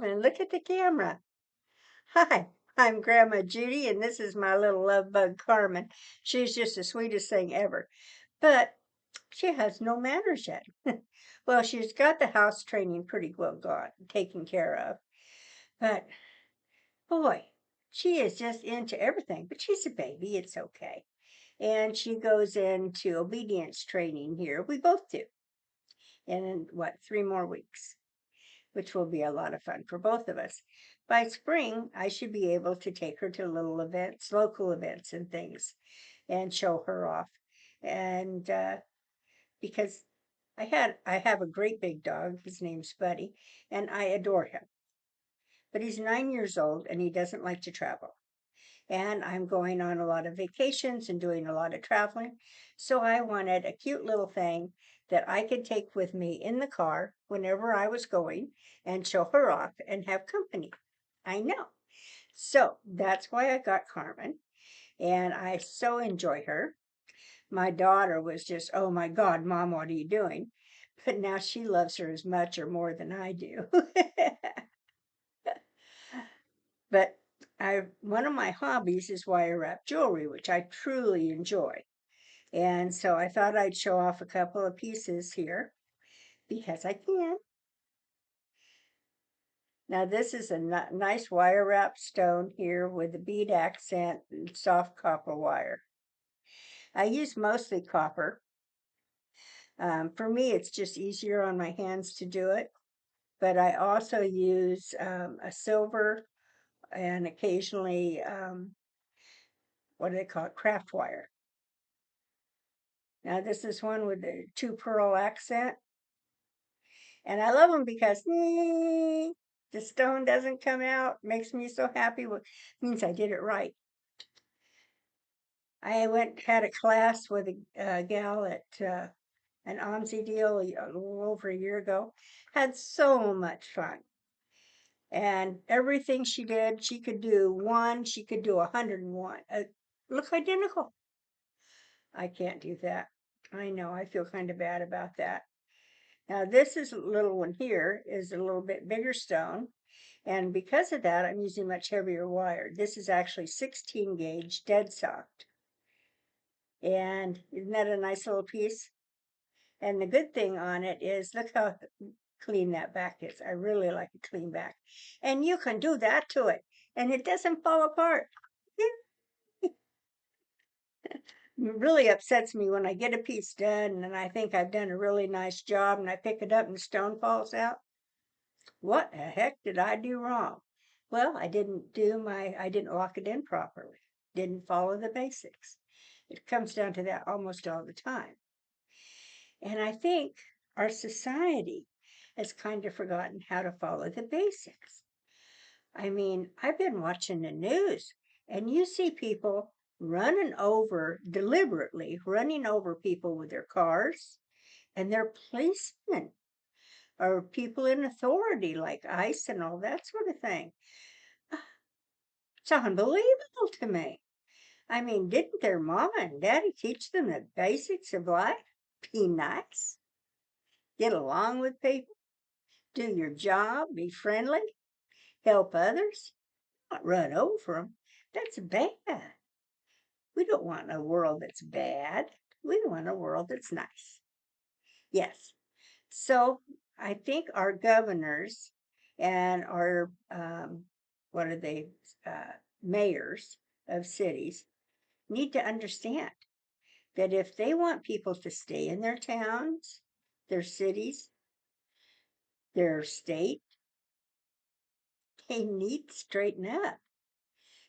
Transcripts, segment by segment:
And look at the camera. Hi, I'm Grandma Judy, and this is my little love bug, Carmen. She's just the sweetest thing ever. But she has no manners yet. Well, she's got the house training pretty well taken care of. But boy, she is just into everything. But she's a baby, it's okay. And she goes into obedience training here. We both do. And in 3 more weeks, which will be a lot of fun for both of us. By spring, I should be able to take her to little events, local events and things, and show her off. And because I have a great big dog, his name's Buddy, and I adore him. But he's 9 years old and he doesn't like to travel. And I'm going on a lot of vacations and doing a lot of traveling. So I wanted a cute little thing that I could take with me in the car whenever I was going and show her off and have company. I know. So that's why I got Carmen, and I so enjoy her. My daughter was just, oh my God, Mom, what are you doing? But now she loves her as much or more than I do. But one of my hobbies is wire wrap jewelry, which I truly enjoy. And so I thought I'd show off a couple of pieces here because I can. Now this is a nice wire wrap stone here with a bead accent and soft copper wire. I use mostly copper. For me, it's just easier on my hands to do it. But I also use a silver and occasionally, what do they call it, craft wire. Now this is one with the 2 pearl accent. And I love them because the stone doesn't come out. Makes me so happy. Means I did it right. I had a class with a gal at an OMSI deal a little over a year ago. Had so much fun. And everything she did, she could do one, she could do 101. Look identical. I can't do that. I know, I feel kind of bad about that. Now this is a little one here is a little bit bigger stone. And because of that, I'm using much heavier wire. This is actually 16 gauge dead soft. And isn't that a nice little piece? And the good thing on it is, look how clean that back is. I really like a clean back. And you can do that to it, and it doesn't fall apart. It really upsets me when I get a piece done and I think I've done a really nice job and I pick it up and the stone falls out. What the heck did I do wrong? Well, I didn't lock it in properly. Didn't follow the basics. It comes down to that almost all the time. And I think our society has kind of forgotten how to follow the basics. I mean, I've been watching the news and you see people deliberately running over people with their cars, and they're policemen or people in authority like ICE and all that sort of thing. It's unbelievable to me. I mean, didn't their mama and daddy teach them the basics of life? Be nice, get along with people, do your job, be friendly, help others, not run over them. That's bad. We don't want a world that's bad. We want a world that's nice. Yes. So I think our governors and our, what are they, mayors of cities need to understand that if they want people to stay in their towns, their cities, their state, they need to straighten up.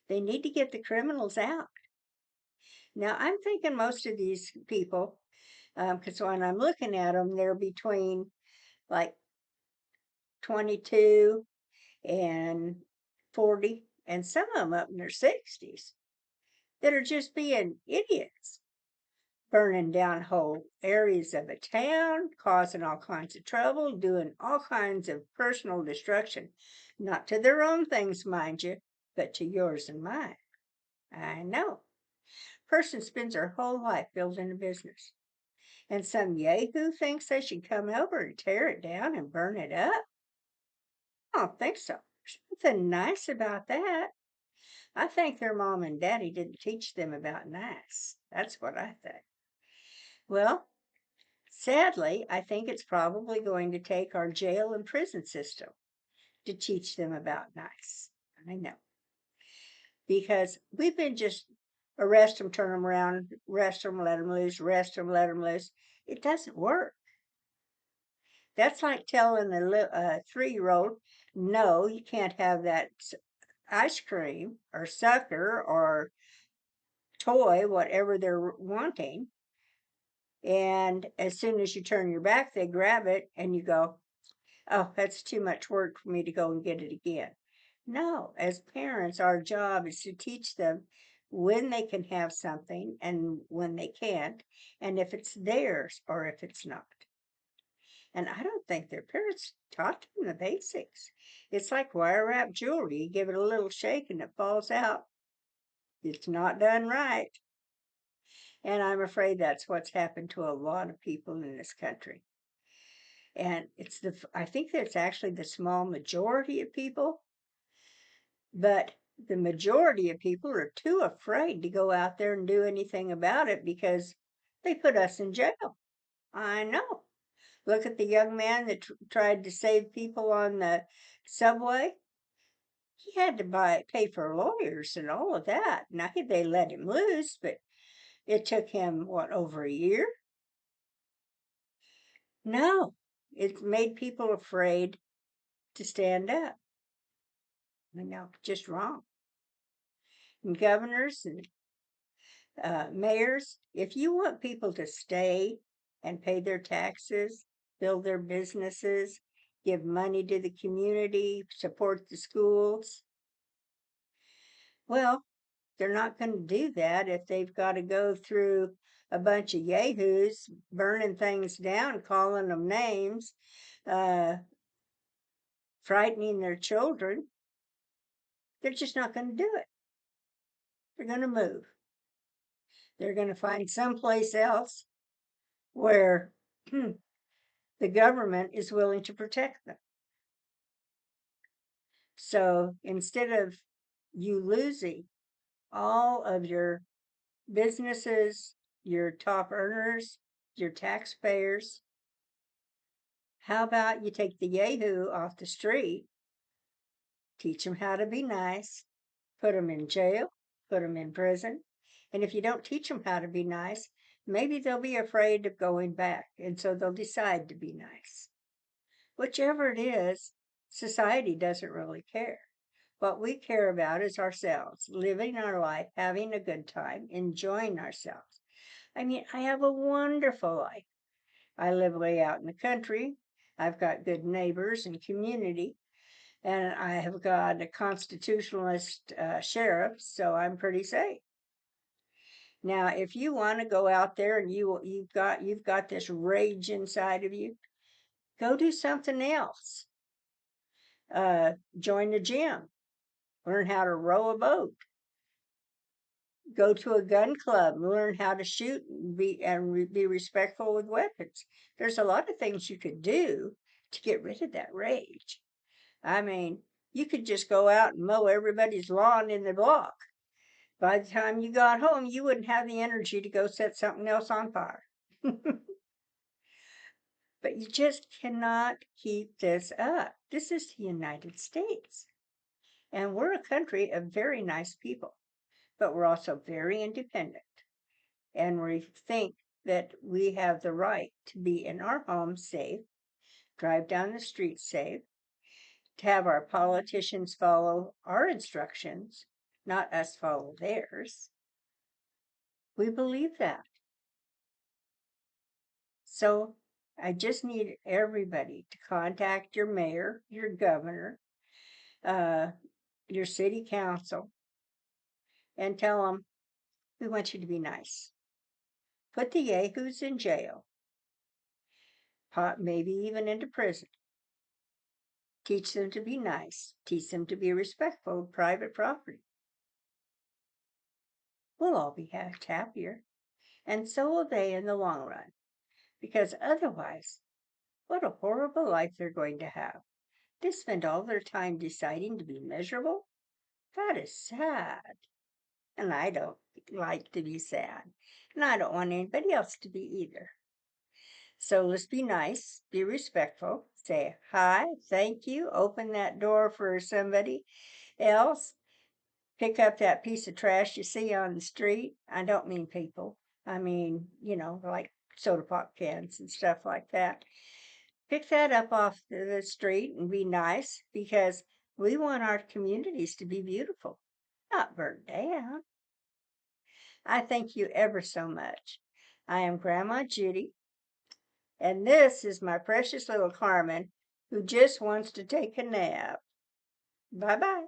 They need to get the criminals out. Now, I'm thinking most of these people, because when I'm looking at them, they're between like 22 and 40, and some of them up in their 60s that are just being idiots, burning down whole areas of a town, causing all kinds of trouble, doing all kinds of personal destruction, not to their own things, mind you, but to yours and mine. I know. Person spends their whole life building a business, and some yahoo thinks they should come over and tear it down and burn it up. I don't think so. There's nothing nice about that. I think their mom and daddy didn't teach them about nice. That's what I think. Well, sadly, I think it's probably going to take our jail and prison system to teach them about nice. I know. Because we've been just arrest them, turn them around, arrest them, let them loose, arrest them, let them loose. It doesn't work. That's like telling a 3-year-old, no, you can't have that ice cream or sucker or toy, whatever they're wanting. And as soon as you turn your back, they grab it and you go, oh, that's too much work for me to go and get it again. No, as parents, our job is to teach them when they can have something and when they can't, and if it's theirs or if it's not. And I don't think their parents taught them the basics. It's like wire wrap jewelry. You give it a little shake and it falls out. It's not done right. And I'm afraid that's what's happened to a lot of people in this country. And I think that's actually the small majority of people, but the majority of people are too afraid to go out there and do anything about it because they put us in jail. I know. Look at the young man that tried to save people on the subway. He had to pay for lawyers and all of that. Now they let him loose, but it took him over a year? No, it made people afraid to stand up. I know, just wrong. And governors and mayors, if you want people to stay and pay their taxes, build their businesses, give money to the community, support the schools, well, they're not going to do that if they've got to go through a bunch of yahoos burning things down, calling them names, uh, frightening their children. They're just not going to do it. They're going to move. They're going to find someplace else where the government is willing to protect them. So instead of you losing all of your businesses, your top earners, your taxpayers, how about you take the yahoo off the street, teach them how to be nice, put them in jail, put them in prison. And if you don't teach them how to be nice, maybe they'll be afraid of going back. And so they'll decide to be nice. Whichever it is, society doesn't really care. What we care about is ourselves, living our life, having a good time, enjoying ourselves. I mean, I have a wonderful life. I live way out in the country. I've got good neighbors and community, and I have got a constitutionalist sheriff, so I'm pretty safe. Now, if you want to go out there and you've got this rage inside of you, go do something else. Join the gym, learn how to row a boat, go to a gun club, learn how to shoot and be respectful with weapons. There's a lot of things you could do to get rid of that rage. I mean, you could just go out and mow everybody's lawn in the block. By the time you got home, you wouldn't have the energy to go set something else on fire. But you just cannot keep this up. This is the United States. And we're a country of very nice people, but we're also very independent. And we think that we have the right to be in our homes safe, drive down the street safe, to have our politicians follow our instructions, not us follow theirs. We believe that. So I just need everybody to contact your mayor, your governor, uh, your city council, and tell them, we want you to be nice. Put the yahoos in jail, maybe even into prison. Teach them to be nice. Teach them to be respectful of private property. We'll all be happier. And so will they in the long run. Because otherwise, what a horrible life they're going to have. They spend all their time deciding to be miserable. That is sad. And I don't like to be sad. And I don't want anybody else to be either. So let's be nice, be respectful, say hi, thank you, open that door for somebody else, pick up that piece of trash you see on the street. I don't mean people. I mean, like soda pop cans and stuff like that. Pick that up off the street and be nice because we want our communities to be beautiful, not burnt down. I thank you ever so much. I am Grandma Judy, and this is my precious little Carmen who just wants to take a nap. Bye bye.